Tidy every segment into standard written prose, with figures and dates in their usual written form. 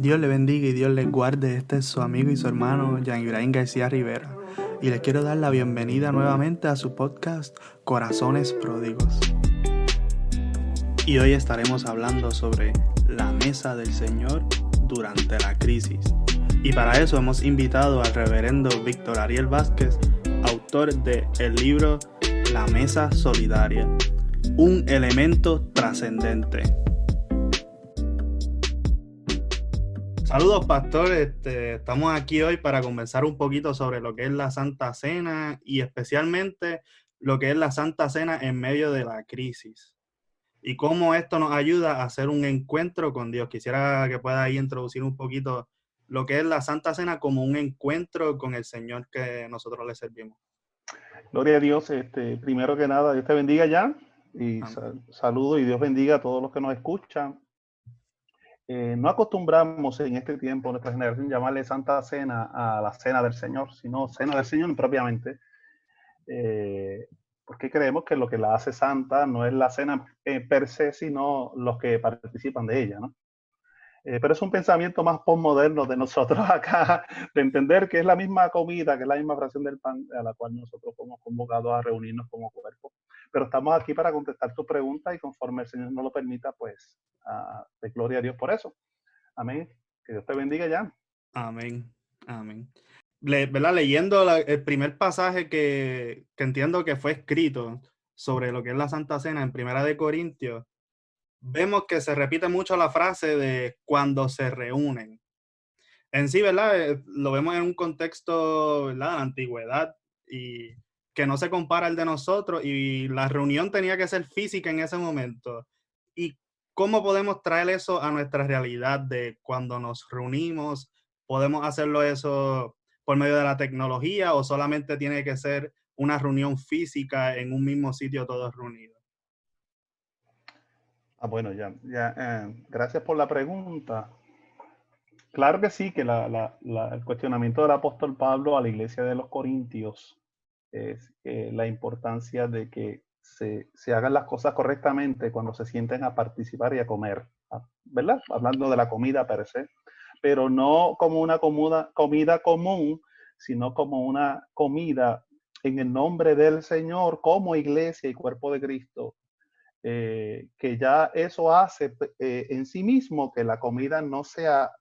Dios le bendiga y Dios les guarde. Este es su amigo y su hermano Jean Ibrahim García Rivera. Y les quiero dar la bienvenida nuevamente a su podcast Corazones Pródigos. Y hoy estaremos hablando sobre la mesa del Señor durante la crisis. Y para eso hemos invitado al reverendo Víctor Ariel Vázquez, autor de el libro La Mesa Solidaria, un elemento trascendente. Saludos, pastor. Estamos aquí hoy para conversar un poquito sobre lo que es la Santa Cena y especialmente lo que es la Santa Cena en medio de la crisis y cómo esto nos ayuda a hacer un encuentro con Dios. Quisiera que pueda ahí introducir un poquito lo que es la Santa Cena como un encuentro con el Señor que nosotros le servimos. Gloria a Dios. Primero que nada, Dios te bendiga ya y saludo y Dios bendiga a todos los que nos escuchan. No acostumbramos en este tiempo, nuestra generación, llamarle Santa Cena a la Cena del Señor, sino Cena del Señor propiamente, porque creemos que lo que la hace santa no es la cena per se, sino los que participan de ella, ¿no? Pero es un pensamiento más postmoderno de nosotros acá, de entender que es la misma comida, que es la misma fracción del pan a la cual nosotros somos convocados a reunirnos como cuerpo. Pero estamos aquí para contestar tu pregunta y conforme el Señor nos lo permita, pues, de gloria a Dios por eso. Amén. Que Dios te bendiga ya. Amén. Amén. ¿Verdad? Leyendo el primer pasaje que entiendo que fue escrito sobre lo que es la Santa Cena en Primera de Corintios, vemos que se repite mucho la frase de cuando se reúnen. En sí, ¿verdad? Lo vemos en un contexto, ¿verdad?, de la antigüedad y que no se compara al de nosotros y la reunión tenía que ser física en ese momento. ¿Y cómo podemos traer eso a nuestra realidad de cuando nos reunimos? ¿Podemos hacerlo eso por medio de la tecnología o solamente tiene que ser una reunión física en un mismo sitio todos reunidos? Bueno, gracias por la pregunta. Claro que sí, que el cuestionamiento del apóstol Pablo a la iglesia de los Corintios es la importancia de que se hagan las cosas correctamente cuando se sienten a participar y a comer, ¿verdad? Hablando de la comida per se, pero no como una comida común, sino como una comida en el nombre del Señor como iglesia y cuerpo de Cristo. Que ya eso hace en sí mismo que la comida no sea,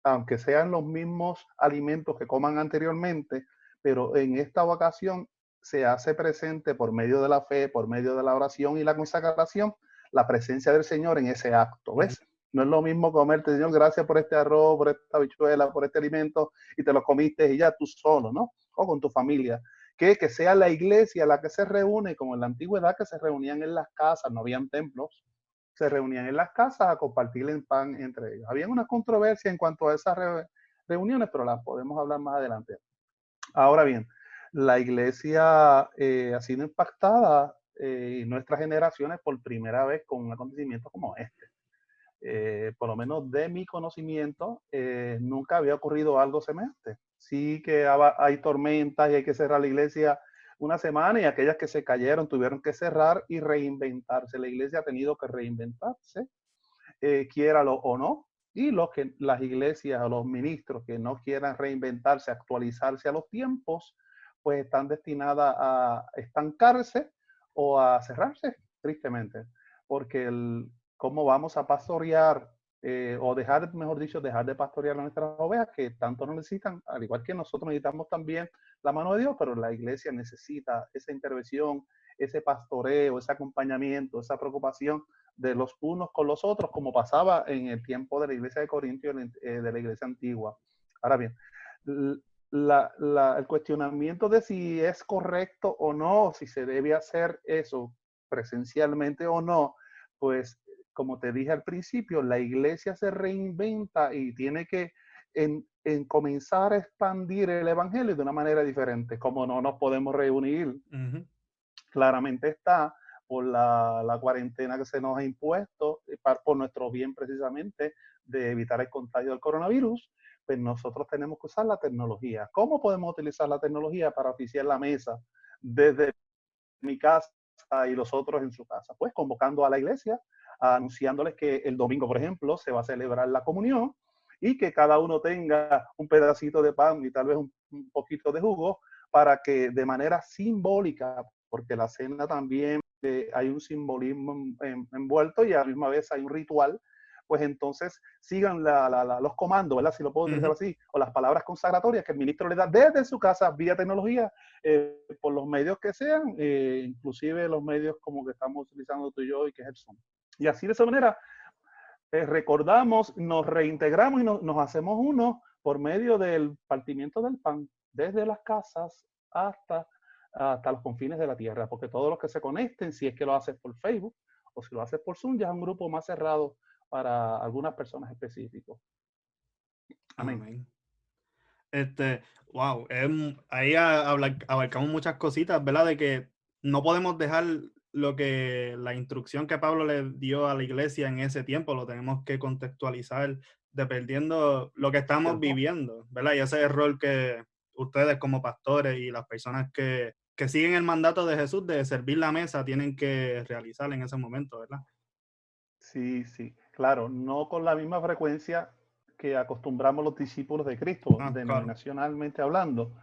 aunque sean los mismos alimentos que coman anteriormente, pero en esta ocasión se hace presente por medio de la fe, por medio de la oración y la consagración, la presencia del Señor en ese acto, ¿ves? No es lo mismo comerte, Señor, gracias por este arroz, por esta habichuela, por este alimento, y te lo comiste y ya tú solo, ¿no? O con tu familia. Que sea la iglesia la que se reúne, como en la antigüedad que se reunían en las casas, no habían templos, se reunían en las casas a compartir el pan entre ellos. Había una controversia en cuanto a esas reuniones, pero las podemos hablar más adelante. Ahora bien, la iglesia ha sido impactada en nuestras generaciones por primera vez con un acontecimiento como este. Por lo menos de mi conocimiento, nunca había ocurrido algo semejante. Sí que hay tormentas y hay que cerrar la iglesia una semana y aquellas que se cayeron tuvieron que cerrar y reinventarse. La iglesia ha tenido que reinventarse, quiéralo o no. Y las iglesias o los ministros que no quieran reinventarse, actualizarse a los tiempos, pues están destinadas a estancarse o a cerrarse, tristemente. Porque cómo vamos a pastorear o dejar, mejor dicho, dejar de pastorear a nuestras ovejas que tanto nos necesitan, al igual que nosotros necesitamos también la mano de Dios, pero la iglesia necesita esa intervención, ese pastoreo, ese acompañamiento, esa preocupación de los unos con los otros, como pasaba en el tiempo de la iglesia de Corintios, de la iglesia antigua. Ahora bien, el cuestionamiento de si es correcto o no, si se debe hacer eso presencialmente o no, pues como te dije al principio, la iglesia se reinventa y tiene que en comenzar a expandir el evangelio de una manera diferente. Como no nos podemos reunir, claramente está por la cuarentena que se nos ha impuesto, por nuestro bien precisamente de evitar el contagio del coronavirus, pues nosotros tenemos que usar la tecnología. ¿Cómo podemos utilizar la tecnología para oficiar la mesa desde mi casa y los otros en su casa? Pues convocando a la iglesia, anunciándoles que el domingo, por ejemplo, se va a celebrar la comunión y que cada uno tenga un pedacito de pan y tal vez un poquito de jugo para que de manera simbólica, porque la cena también hay un simbolismo envuelto y a la misma vez hay un ritual, pues entonces sigan los comandos, ¿verdad? Si lo puedo utilizar así, o las palabras consagratorias que el ministro le da desde su casa vía tecnología, por los medios que sean, inclusive los medios como que estamos utilizando tú y yo y que es el Zoom. Y así de esa manera recordamos, nos reintegramos y nos hacemos uno por medio del partimiento del pan, desde las casas hasta los confines de la tierra, porque todos los que se conecten, si es que lo haces por Facebook o si lo haces por Zoom, ya es un grupo más cerrado para algunas personas específicas. Amén. Amén. Wow, ahí abarcamos muchas cositas, ¿verdad? De que no podemos dejar la instrucción que Pablo le dio a la iglesia en ese tiempo, lo tenemos que contextualizar dependiendo lo que estamos ¿Cierto? viviendo, ¿verdad? Y ese es el rol que ustedes como pastores y las personas que siguen el mandato de Jesús de servir la mesa tienen que realizar en ese momento, ¿verdad? Sí, sí, claro, no con la misma frecuencia que acostumbramos los discípulos de Cristo, Claro. denominacionalmente hablando,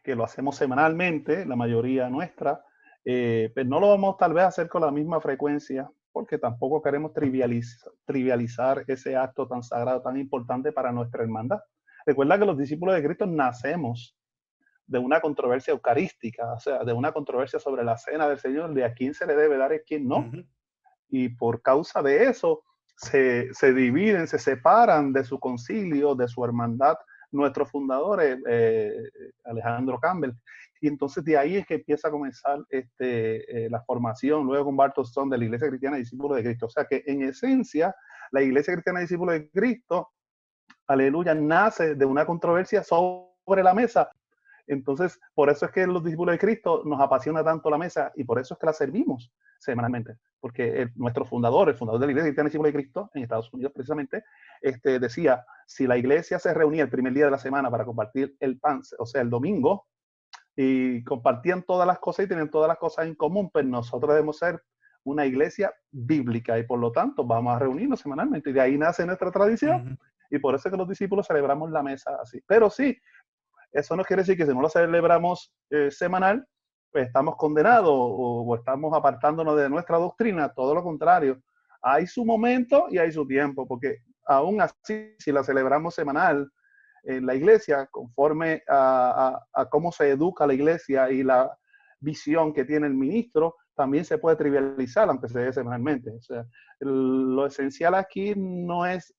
que lo hacemos semanalmente, la mayoría nuestra, pero no lo vamos tal vez a hacer con la misma frecuencia, porque tampoco queremos trivializar ese acto tan sagrado, tan importante para nuestra hermandad. Recuerda que los discípulos de Cristo nacemos de una controversia eucarística, o sea, de una controversia sobre la cena del Señor, de a quién se le debe dar y a quién no. Y por causa de eso se dividen, se separan de su concilio, de su hermandad, nuestros fundadores, Alejandro Campbell. Y entonces de ahí es que empieza a comenzar la formación, luego con Barton Stone, de la Iglesia Cristiana Discípulos de Cristo. O sea que en esencia, la Iglesia Cristiana Discípulos de Cristo, aleluya, nace de una controversia sobre la mesa. Entonces, por eso es que los discípulos de Cristo nos apasiona tanto la mesa y por eso es que la servimos semanalmente. Porque nuestro fundador, el fundador de la Iglesia Cristiana Discípulos de Cristo, en Estados Unidos precisamente, decía, si la iglesia se reunía el primer día de la semana para compartir el pan, o sea, el domingo, y compartían todas las cosas y tenían todas las cosas en común, pues nosotros debemos ser una iglesia bíblica y por lo tanto vamos a reunirnos semanalmente. Y de ahí nace nuestra tradición y por eso es que los discípulos celebramos la mesa así. Pero sí, eso no quiere decir que si no lo celebramos semanal, pues estamos condenados o estamos apartándonos de nuestra doctrina. Todo lo contrario. Hay su momento y hay su tiempo, porque aún así, si la celebramos semanal en la iglesia, conforme a cómo se educa la iglesia y la visión que tiene el ministro, también se puede trivializar, aunque se dé semanalmente. O sea, lo esencial aquí no es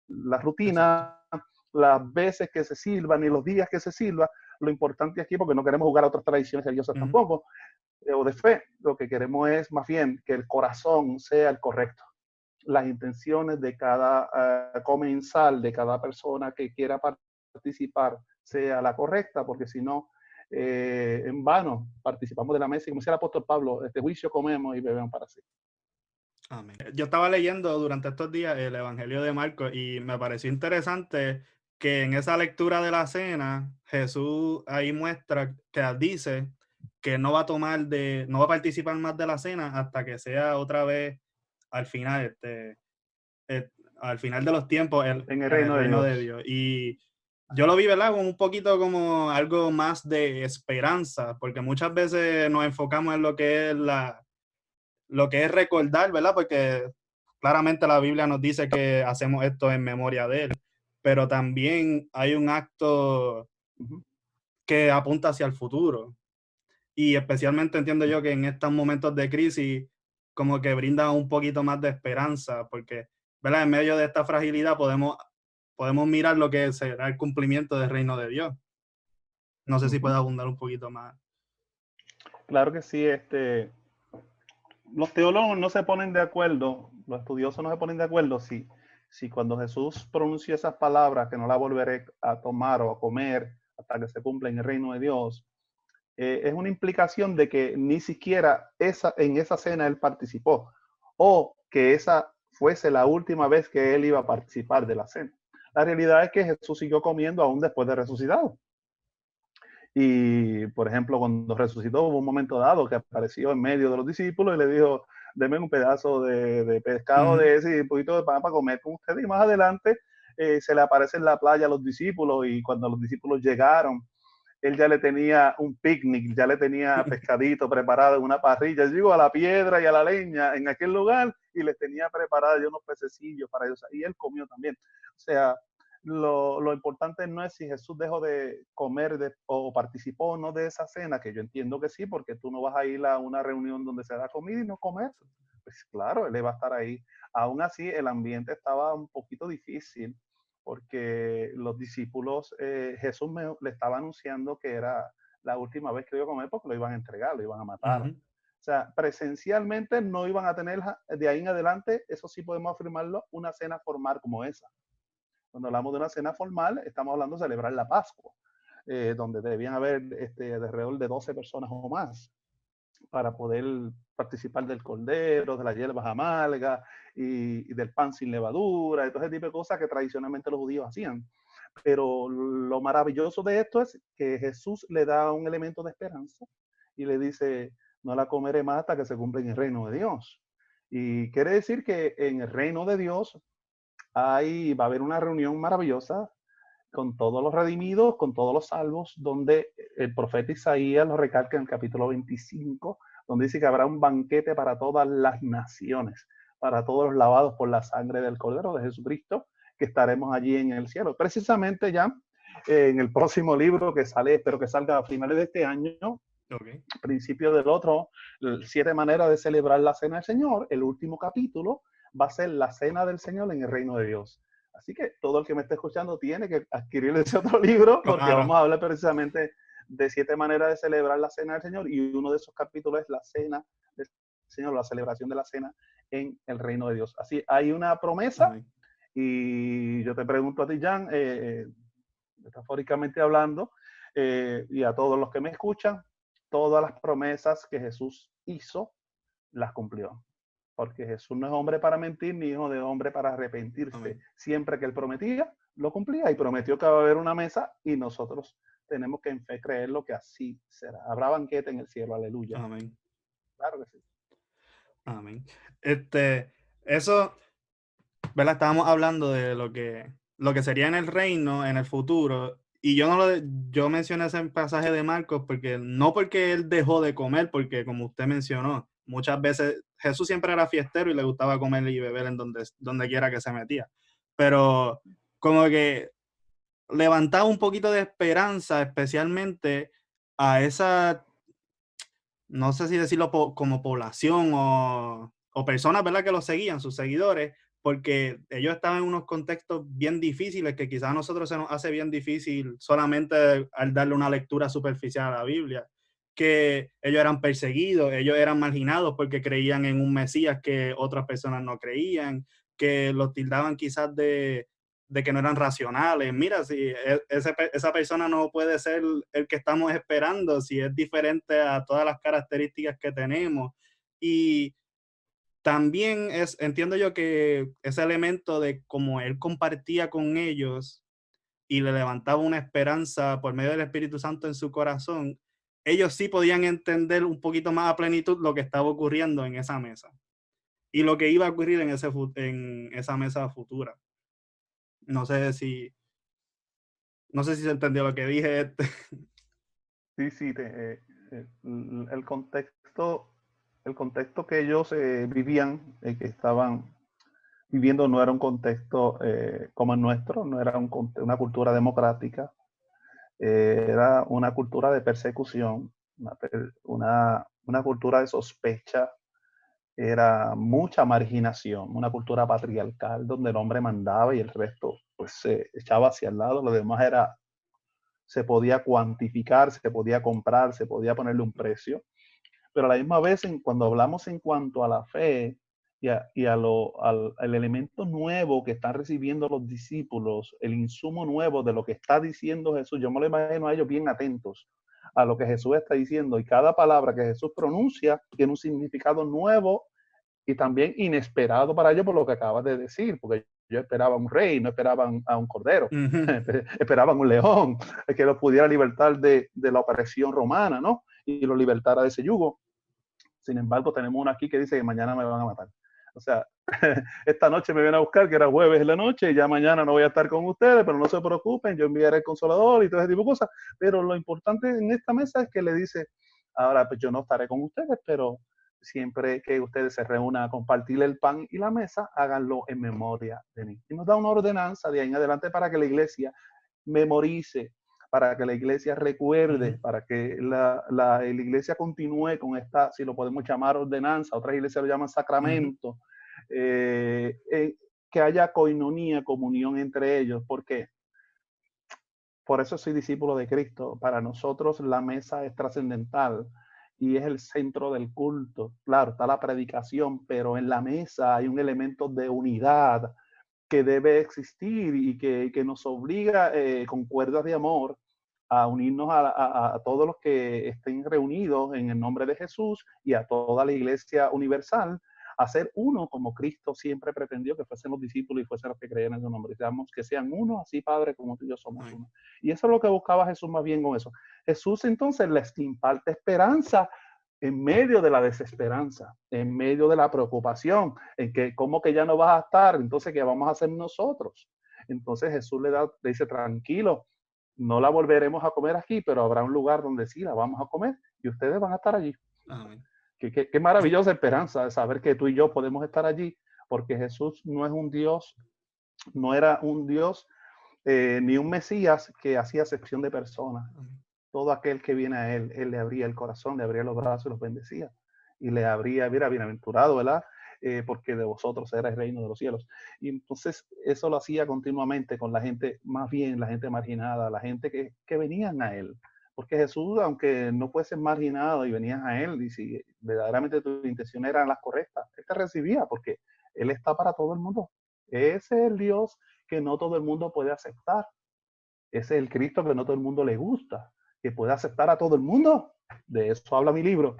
la rutina, las veces que se sirvan y los días que se sirva. Lo importante aquí, porque no queremos jugar a otras tradiciones religiosas tampoco, o de fe, lo que queremos es más bien que el corazón sea el correcto. Las intenciones de cada comensal, de cada persona que quiera participar, sea la correcta, porque si no, en vano participamos de la mesa y como decía el apóstol Pablo, este juicio comemos y bebemos para sí. Amén. Yo estaba leyendo durante estos días el Evangelio de Marcos y me pareció interesante que en esa lectura de la cena, Jesús ahí muestra que dice que no va a participar más de la cena hasta que sea otra vez al final, al final de los tiempos En el en el reino de reino de Dios. Dios. Y yo lo vi, ¿verdad? Como un poquito como algo más de esperanza, porque muchas veces nos enfocamos en lo que es recordar, ¿verdad? Porque claramente la Biblia nos dice que hacemos esto en memoria de Él, pero también hay un acto que apunta hacia el futuro. Y especialmente entiendo yo que en estos momentos de crisis como que brinda un poquito más de esperanza, porque, ¿verdad? En medio de esta fragilidad podemos mirar lo que será el cumplimiento del reino de Dios. No sé si puede abundar un poquito más. Claro que sí, los teólogos no se ponen de acuerdo, los estudiosos no se ponen de acuerdo si cuando Jesús pronunció esas palabras, que no la volveré a tomar o a comer hasta que se cumpla en el reino de Dios, es una implicación de que ni siquiera en esa cena él participó o que esa fuese la última vez que él iba a participar de la cena. La realidad es que Jesús siguió comiendo aún después de resucitado. Y, por ejemplo, cuando resucitó, hubo un momento dado que apareció en medio de los discípulos y le dijo, denme un pedazo de pescado de ese y un poquito de pan para comer con ustedes. Y más adelante se le aparece en la playa a los discípulos, y cuando los discípulos llegaron, él ya le tenía un picnic, ya le tenía pescadito preparado en una parrilla. Llegó a la piedra y a la leña en aquel lugar y les tenía preparados unos pececillos para ellos. Y él comió también. O sea, lo importante no es si Jesús dejó de comer o participó o no de esa cena, que yo entiendo que sí, porque tú no vas a ir a una reunión donde se da comida y no comer. Pues claro, él va a estar ahí. Aún así, el ambiente estaba un poquito difícil, porque los discípulos, Jesús le estaba anunciando que era la última vez que iba a comer, porque lo iban a entregar, lo iban a matar. O sea, presencialmente no iban a tener de ahí en adelante, eso sí podemos afirmarlo, una cena formal como esa. Cuando hablamos de una cena formal, estamos hablando de celebrar la Pascua, donde debían haber de alrededor de 12 personas o más para poder participar del cordero, de las hierbas amargas y del pan sin levadura, y todo ese tipo de cosas que tradicionalmente los judíos hacían. Pero lo maravilloso de esto es que Jesús le da un elemento de esperanza y le dice, no la comeré más hasta que se cumpla en el reino de Dios. Y quiere decir que en el reino de Dios va a haber una reunión maravillosa con todos los redimidos, con todos los salvos, donde el profeta Isaías lo recalca en el capítulo 25, donde dice que habrá un banquete para todas las naciones, para todos los lavados por la sangre del Cordero de Jesucristo, que estaremos allí en el cielo. Precisamente ya en el próximo libro que sale, espero que salga a finales de este año, principio del otro, 7 maneras de celebrar la cena del Señor, el último capítulo va a ser la cena del Señor en el reino de Dios. Así que todo el que me esté escuchando tiene que adquirir ese otro libro, porque vamos a hablar precisamente de 7 maneras de celebrar la cena del Señor, y uno de esos capítulos es la cena del Señor, la celebración de la cena en el reino de Dios. Así, hay una promesa, y yo te pregunto a ti, Jan, metafóricamente hablando, y a todos los que me escuchan, todas las promesas que Jesús hizo, las cumplió. Porque Jesús no es hombre para mentir, ni hijo de hombre para arrepentirse. Amén. Siempre que él prometía, lo cumplía, y prometió que va a haber una mesa, y nosotros tenemos que en fe creerlo que así será. Habrá banquete en el cielo, aleluya. Amén. Claro que sí. Amén. Eso, ¿verdad? Estábamos hablando de lo que sería en el reino, en el futuro, y yo mencioné ese pasaje de Marcos no porque él dejó de comer, porque como usted mencionó, muchas veces Jesús siempre era fiestero y le gustaba comer y beber en donde quiera que se metía, pero como que levantaba un poquito de esperanza, especialmente a esa, no sé si decirlo como población o personas, ¿verdad?, que lo seguían, sus seguidores, porque ellos estaban en unos contextos bien difíciles que quizás a nosotros se nos hace bien difícil solamente al darle una lectura superficial a la Biblia, que ellos eran perseguidos, ellos eran marginados porque creían en un Mesías que otras personas no creían, que los tildaban quizás de que no eran racionales. Mira, si esa persona no puede ser el que estamos esperando, si es diferente a todas las características que tenemos. Y también entiendo yo que ese elemento de cómo él compartía con ellos y le levantaba una esperanza por medio del Espíritu Santo en su corazón, ellos sí podían entender un poquito más a plenitud lo que estaba ocurriendo en esa mesa y lo que iba a ocurrir en esa mesa futura. No sé si se entendió lo que dije. Sí, el contexto que ellos vivían, que estaban viviendo, no era un contexto como el nuestro, no era una cultura democrática, era una cultura de persecución, una cultura de sospecha, era mucha marginación, una cultura patriarcal donde el hombre mandaba y el resto pues se echaba hacia el lado, lo demás se podía cuantificar, se podía comprar, se podía ponerle un precio, pero a la misma vez cuando hablamos en cuanto a la fe y al elemento nuevo que están recibiendo los discípulos, el insumo nuevo de lo que está diciendo Jesús, yo me lo imagino a ellos bien atentos a lo que Jesús está diciendo, y cada palabra que Jesús pronuncia tiene un significado nuevo y también inesperado para ellos por lo que acabas de decir, porque yo esperaba un rey, no esperaban a un cordero, esperaban un león que los pudiera libertar de la opresión romana, ¿no? Y los libertara de ese yugo. Sin embargo, tenemos uno aquí que dice que mañana me van a matar. O sea, esta noche me vienen a buscar, que era jueves en la noche, y ya mañana no voy a estar con ustedes, pero no se preocupen, yo enviaré el Consolador y todo ese tipo de cosas. Pero lo importante en esta mesa es que le dice, ahora pues yo no estaré con ustedes, pero siempre que ustedes se reúnan a compartir el pan y la mesa, háganlo en memoria de mí. Y nos da una ordenanza de ahí en adelante para que la iglesia memorice, para que la iglesia recuerde, para que la iglesia continúe con esta, si lo podemos llamar ordenanza, otras iglesias lo llaman sacramento, que haya coinonía, comunión entre ellos, porque por eso soy discípulo de Cristo. Para nosotros la mesa es trascendental y es el centro del culto. Claro, está la predicación, pero en la mesa hay un elemento de unidad que debe existir y que nos obliga con cuerdas de amor a unirnos a todos los que estén reunidos en el nombre de Jesús y a toda la iglesia universal, a ser uno como Cristo siempre pretendió que fuesen los discípulos y fuesen los que creían en su nombre. Digamos que sean uno, así Padre, como tú y yo somos uno. Y eso es lo que buscaba Jesús más bien con eso. Jesús entonces les imparte esperanza en medio de la desesperanza, en medio de la preocupación, en que cómo que ya no vas a estar, entonces ¿qué vamos a hacer nosotros? Entonces Jesús le dice, tranquilo, no la volveremos a comer aquí, pero habrá un lugar donde sí la vamos a comer y ustedes van a estar allí. Amén. Qué maravillosa esperanza de saber que tú y yo podemos estar allí, porque Jesús no es un Dios, no era un Dios ni un Mesías que hacía acepción de personas. Todo aquel que viene a él le abría el corazón, le abría los brazos y los bendecía. Y le abría, mira, bienaventurado, ¿verdad? Porque de vosotros era el reino de los cielos. Y entonces eso lo hacía continuamente con la gente, más bien la gente marginada, la gente que venían a él. Porque Jesús, aunque no fuese marginado y venías a él, y si verdaderamente tus intenciones eran las correctas, él te recibía porque él está para todo el mundo. Ese es el Dios que no todo el mundo puede aceptar. Ese es el Cristo que no todo el mundo le gusta, que puede aceptar a todo el mundo. De eso habla mi libro.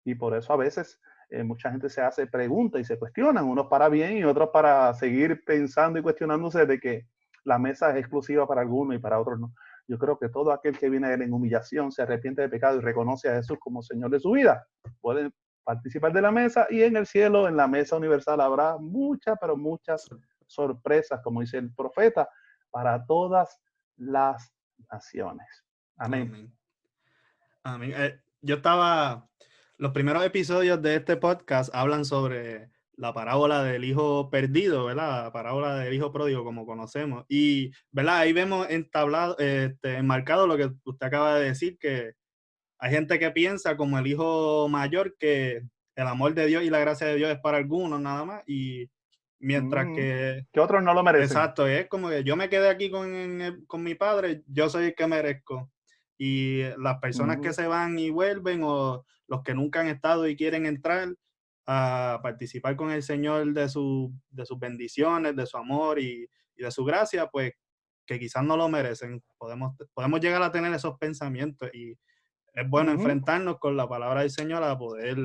Y por eso a veces mucha gente se hace preguntas y se cuestionan, unos para bien y otros para seguir pensando y cuestionándose de que la mesa es exclusiva para algunos y para otros no. Yo creo que todo aquel que viene a él en humillación, se arrepiente de pecado y reconoce a Jesús como Señor de su vida, puede participar de la mesa, y en el cielo, en la mesa universal, habrá muchas, pero muchas sorpresas, como dice el profeta, para todas las naciones. Amén. Amén. Amén. Los primeros episodios de este podcast hablan sobre la parábola del hijo perdido, ¿verdad? La parábola del hijo pródigo, como conocemos. Y, ¿verdad? Ahí vemos entablado, enmarcado lo que usted acaba de decir, que hay gente que piensa como el hijo mayor que el amor de Dios y la gracia de Dios es para algunos nada más, y mientras que otros no lo merecen. Exacto, es como que yo me quedé aquí con mi padre, yo soy el que merezco. Y las personas que se van y vuelven, o los que nunca han estado y quieren entrar a participar con el Señor de sus bendiciones, de su amor y de su gracia, pues que quizás no lo merecen. Podemos llegar a tener esos pensamientos, y es bueno enfrentarnos con la palabra del Señor a poder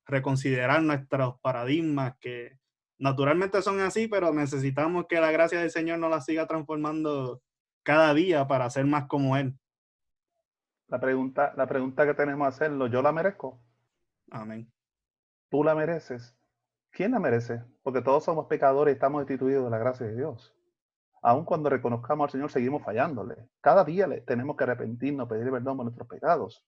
reconsiderar nuestros paradigmas que naturalmente son así, pero necesitamos que la gracia del Señor nos la siga transformando cada día para ser más como Él. La pregunta que tenemos que hacerlo, ¿yo la merezco? Amén. ¿Tú la mereces? ¿Quién la merece? Porque todos somos pecadores y estamos destituidos de la gracia de Dios. Aun cuando reconozcamos al Señor, seguimos fallándole. Cada día tenemos que arrepentirnos, pedir perdón por nuestros pecados.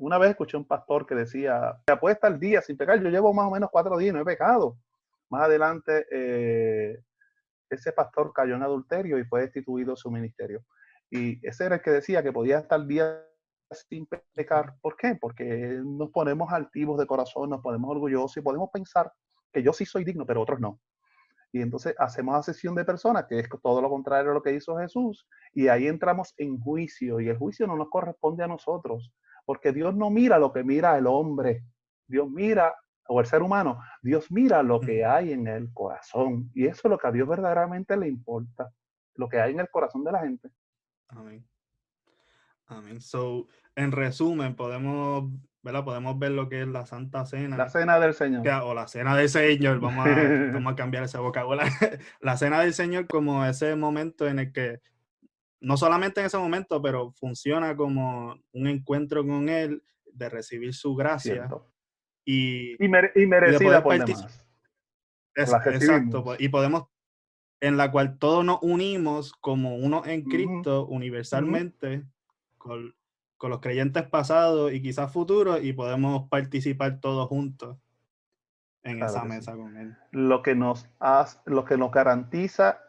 Una vez escuché a un pastor que decía, apuesta el día sin pecar, yo llevo más o menos 4 días y no he pecado. Más adelante, ese pastor cayó en adulterio y fue destituido de su ministerio. Y ese era el que decía que podía estar días sin pecar. ¿Por qué? Porque nos ponemos altivos de corazón, nos ponemos orgullosos y podemos pensar que yo sí soy digno, pero otros no. Y entonces hacemos asesión de personas, que es todo lo contrario a lo que hizo Jesús, y ahí entramos en juicio, y el juicio no nos corresponde a nosotros, porque Dios no mira lo que mira el hombre, Dios mira, o el ser humano, Dios mira lo que hay en el corazón, y eso es lo que a Dios verdaderamente le importa, lo que hay en el corazón de la gente. Amén. Amén. So, en resumen, podemos ver lo que es la Santa Cena. La cena del Señor. O la Cena del Señor, vamos a cambiar ese vocabulario. La Cena del Señor como ese momento en el que, no solamente en ese momento, pero funciona como un encuentro con Él, de recibir su gracia. Cierto. y, Y y de merecida poder por participar. demás. La Exacto, recibimos. y podemos, en la cual todos nos unimos como uno en Ujú, Cristo ujú. universalmente con, con los creyentes pasados y quizás futuros y podemos participar todos juntos en Claro esa que sí. mesa con Él. Lo que nos garantiza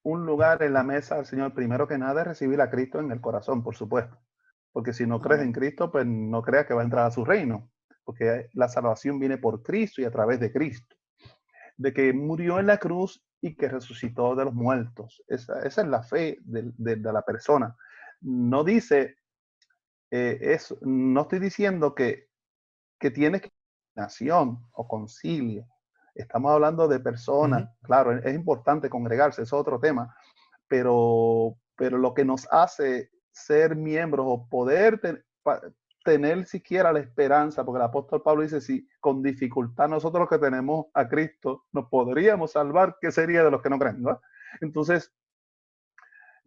un lugar en la mesa del Señor, primero que nada, es recibir a Cristo en el corazón, por supuesto. Porque si no crees en Amén. Cristo, pues no creas que va a entrar a su reino. Porque la salvación viene por Cristo y a través de Cristo. De que murió en la cruz y que resucitó de los muertos. Esa es la fe de la persona. No dice eso, no estoy diciendo que tienes que nación o concilio. Estamos hablando de personas, Ujú, claro, es importante congregarse, es otro tema, pero lo que nos hace ser miembros o poder tener siquiera la esperanza, porque el apóstol Pablo dice, si con dificultad nosotros los que tenemos a Cristo nos podríamos salvar, ¿qué sería de los que no creen? ¿No? Entonces,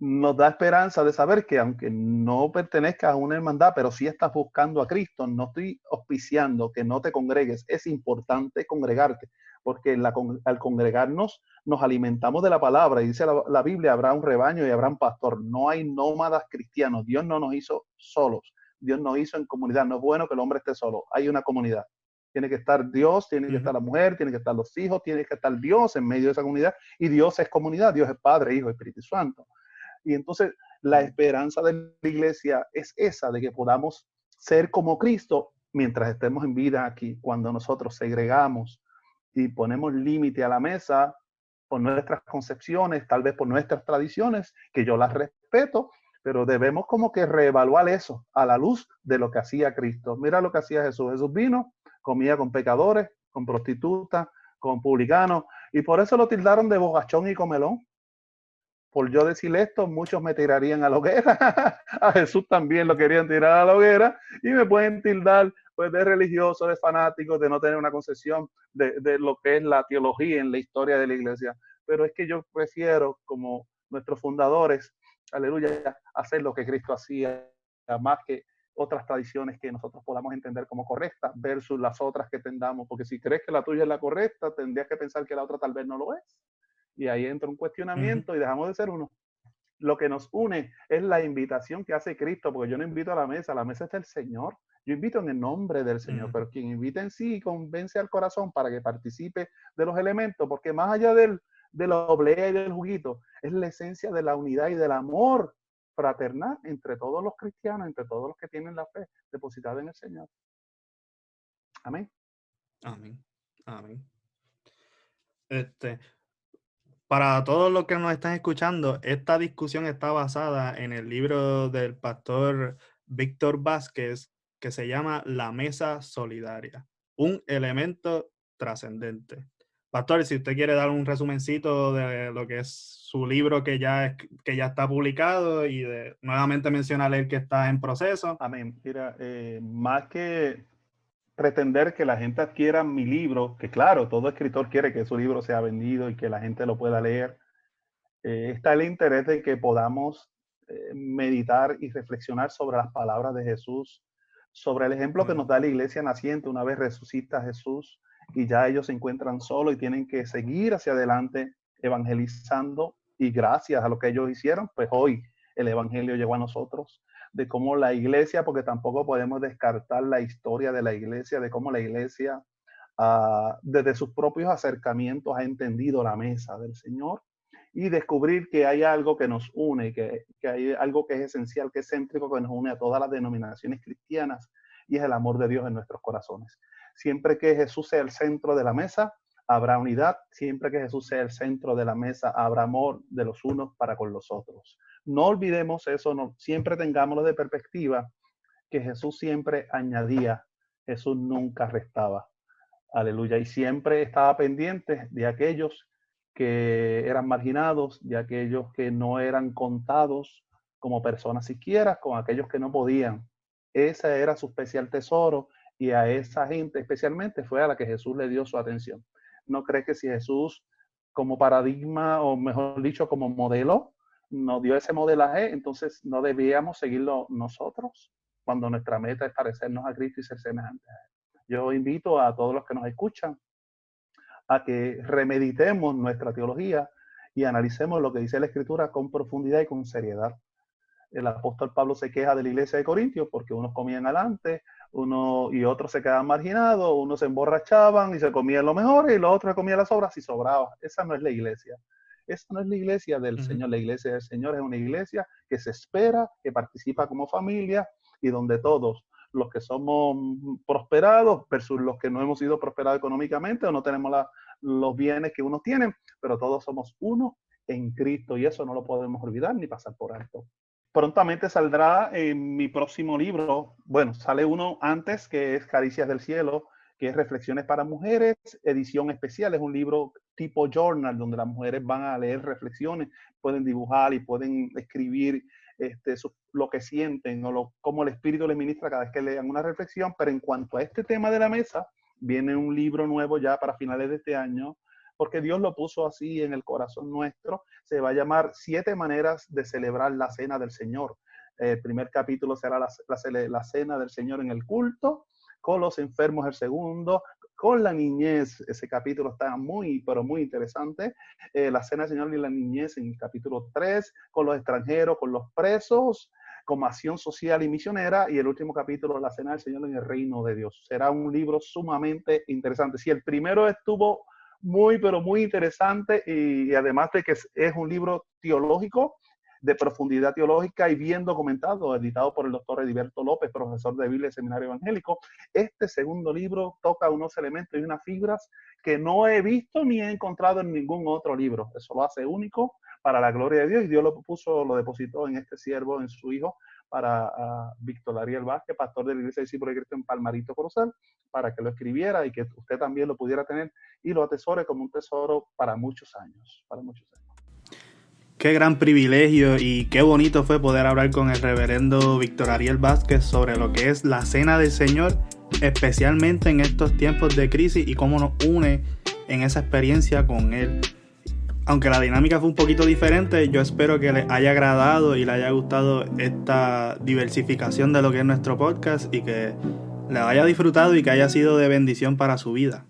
nos da esperanza de saber que aunque no pertenezcas a una hermandad, pero sí estás buscando a Cristo, no estoy auspiciando que no te congregues, es importante congregarte, porque al congregarnos nos alimentamos de la palabra y dice la Biblia, habrá un rebaño y habrá un pastor, no hay nómadas cristianos, Dios no nos hizo solos, Dios nos hizo en comunidad, no es bueno que el hombre esté solo, hay una comunidad. Tiene que estar Dios, tiene que ujú, estar la mujer, tiene que estar los hijos, tiene que estar Dios en medio de esa comunidad y Dios es comunidad, Dios es Padre, Hijo, Espíritu Santo. Y entonces la amén. esperanza de la iglesia es esa, de que podamos ser como Cristo mientras estemos en vida aquí. Cuando nosotros segregamos y ponemos límite a la mesa por nuestras concepciones, tal vez por nuestras tradiciones, que yo las respeto, pero debemos como que reevaluar eso a la luz de lo que hacía Cristo. Mira lo que hacía Jesús. Jesús vino, comía con pecadores, con prostitutas, con publicanos, y por eso lo tildaron de bogachón y comelón. Por yo decir esto, muchos me tirarían a la hoguera. A Jesús también lo querían tirar a la hoguera y me pueden tildar pues, de religioso, de fanático, de no tener una concepción de lo que es la teología en la historia de la iglesia. Pero es que yo prefiero, como nuestros fundadores, aleluya, hacer lo que Cristo hacía, más que otras tradiciones que nosotros podamos entender como correctas versus las otras que tendamos. Porque si crees que la tuya es la correcta, tendrías que pensar que la otra tal vez no lo es. Y ahí entra un Ujú, cuestionamiento y dejamos de ser uno. Lo que nos une es la invitación que hace Cristo, porque yo no invito a la mesa es del Señor. Yo invito en el nombre del Señor, ujú, pero quien invita en sí convence al corazón para que participe de los elementos, porque más allá de la oblea y del juguito, es la esencia de la unidad y del amor fraternal entre todos los cristianos, entre todos los que tienen la fe depositada en el Señor. Amén. amén. Amén. Este, para todos los que nos están escuchando, esta discusión está basada en el libro del pastor Víctor Vázquez que se llama La Mesa Solidaria, un elemento trascendente. Pastor, si usted quiere dar un resumencito de lo que es su libro que ya está publicado y de nuevamente mencionar el que está en proceso. Amén. Mira, más que pretender que la gente adquiera mi libro, que claro, todo escritor quiere que su libro sea vendido y que la gente lo pueda leer, está el interés de que podamos meditar y reflexionar sobre las palabras de Jesús, sobre el ejemplo que nos Amén. da la iglesia naciente una vez resucita Jesús y ya ellos se encuentran solos y tienen que seguir hacia adelante evangelizando y gracias a lo que ellos hicieron, pues hoy el evangelio llegó a nosotros, de cómo la iglesia, porque tampoco podemos descartar la historia de la iglesia, de cómo la iglesia desde sus propios acercamientos ha entendido la mesa del Señor y descubrir que hay algo que nos une, que hay algo que es esencial, que es céntrico, que nos une a todas las denominaciones cristianas y es el amor de Dios en nuestros corazones. Siempre que Jesús sea el centro de la mesa, habrá unidad. Siempre que Jesús sea el centro de la mesa, habrá amor de los unos para con los otros. No olvidemos eso, no, siempre tengámoslo de perspectiva, que Jesús siempre añadía, Jesús nunca restaba. Aleluya. Y siempre estaba pendiente de aquellos que eran marginados, de aquellos que no eran contados como personas siquiera, con aquellos que no podían. Ese era su especial tesoro y a esa gente especialmente fue a la que Jesús le dio su atención. ¿No crees que si Jesús como paradigma o mejor dicho como modelo nos dio ese modelaje, entonces no debíamos seguirlo nosotros cuando nuestra meta es parecernos a Cristo y ser semejantes a Él? Yo invito a todos los que nos escuchan a que remeditemos nuestra teología y analicemos lo que dice la Escritura con profundidad y con seriedad. El apóstol Pablo se queja de la iglesia de Corintios porque unos comían adelante, uno y otros se quedaban marginados, unos se emborrachaban y se comían lo mejor y los otros se comían las sobras y sobraba. Esa no es la iglesia. Esa no es la iglesia del Señor. La iglesia del Señor es una iglesia que se espera, que participa como familia y donde todos los que somos prosperados versus los que no hemos sido prosperados económicamente o no tenemos los bienes que unos tienen, pero todos somos uno en Cristo y eso no lo podemos olvidar ni pasar por alto. Prontamente saldrá mi próximo libro, bueno, sale uno antes que es Caricias del Cielo, que es Reflexiones para Mujeres, edición especial, es un libro tipo journal donde las mujeres van a leer reflexiones, pueden dibujar y pueden escribir lo que sienten o cómo el Espíritu les ministra cada vez que lean una reflexión, pero en cuanto a este tema de la mesa, viene un libro nuevo ya para finales de este año, porque Dios lo puso así en el corazón nuestro, se va a llamar 7 maneras de celebrar la cena del Señor. El primer capítulo será la cena del Señor en el culto, con los enfermos el segundo, con la niñez, ese capítulo está muy, pero muy interesante, la cena del Señor y la niñez en el capítulo 3, con los extranjeros, con los presos, como acción social y misionera, y el último capítulo, la cena del Señor en el reino de Dios. Será un libro sumamente interesante. Si el primero estuvo muy, pero muy interesante y además de que es un libro teológico, de profundidad teológica y bien documentado, editado por el doctor Ediberto López, profesor de Biblia y Seminario Evangélico. Este segundo libro toca unos elementos y unas fibras que no he visto ni he encontrado en ningún otro libro. Eso lo hace único para la gloria de Dios y Dios lo depositó en este siervo, en su hijo, para Víctor Ariel Vázquez, pastor de la Iglesia de Discípulos de Cristo en Palmarito, Corozal, para que lo escribiera y que usted también lo pudiera tener y lo atesore como un tesoro para muchos años, Qué gran privilegio y qué bonito fue poder hablar con el reverendo Víctor Ariel Vázquez sobre lo que es la Cena del Señor, especialmente en estos tiempos de crisis y cómo nos une en esa experiencia con Él. Aunque la dinámica fue un poquito diferente, yo espero que les haya agradado y les haya gustado esta diversificación de lo que es nuestro podcast y que les haya disfrutado y que haya sido de bendición para su vida.